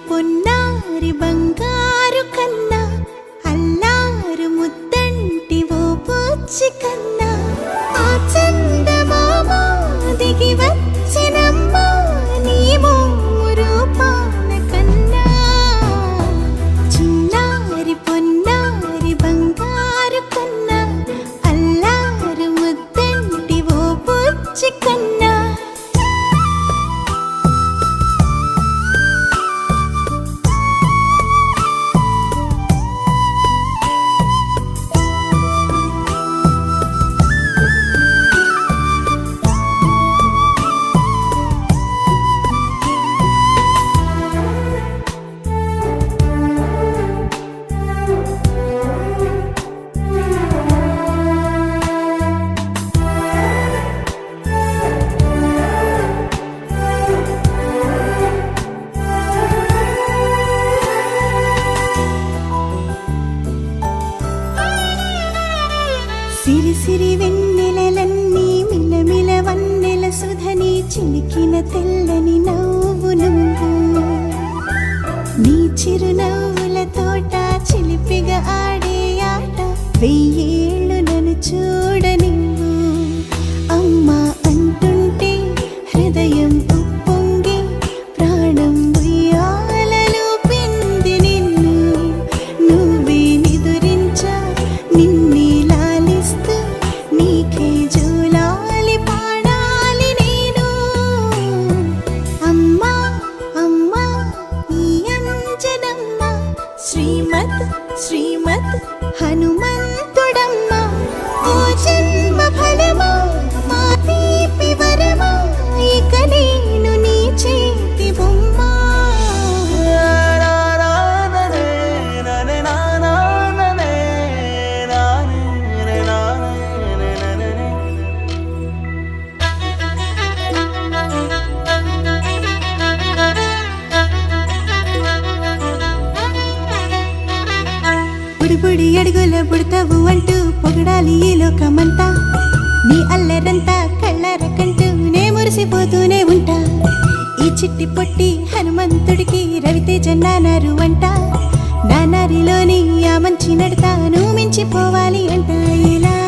పొన్నారి బంగారు కన్నా అల్లారు ముద్దంటి ఓ పూచి కన్నా ఆ చందమామ దిగి వచ్చినమ్మా నీ రూపాన కన్నా చిన్నారి పొన్నారి బంగారు కన్నా అల్లారు ముద్దంటి ఓ పూచి కన్నా సిరి సిరి వెన్నెలలన్నీ మిలమిల వన్నెల సుధని చిలికిన తెల్లని నవ్వు నువ్వు నీ చిరునవ్వుల తోట చిలిపిగా ఆడే ఆట వెయ్యేళ్ళు నన్ను చూడనివ్వు అమ్మా అంటుంటే హృదయం ఉప్పొంగి ప్రాణం ఉయ్యాలలో పింది నిన్ను నువ్వే నిదురించా నిన్నే నీకే జూలాలి పాడాలి నేను అమ్మా అమ్మా ఈ అంజనమ్మ శ్రీమత్ శ్రీమత్ హనుమంతుడమ్మ ఓ జన్మ ఫలమా మా తీపి వరమా ఇక నేను నీ చేతి బొమ్మ బుడి అడుగుల బుడతావు అంటూ పొగడాలి ఈ లోకమంతా నీ అల్లరంతా కళ్ళరకంటూ నే మురిసిపోతూనే ఉంటా ఈ చిట్టి పొట్టి హనుమంతుడికి రవితేజ నానారు అంట నానారిలోని ఆ మంచి నడతాను మించిపోవాలి అంట ఇలా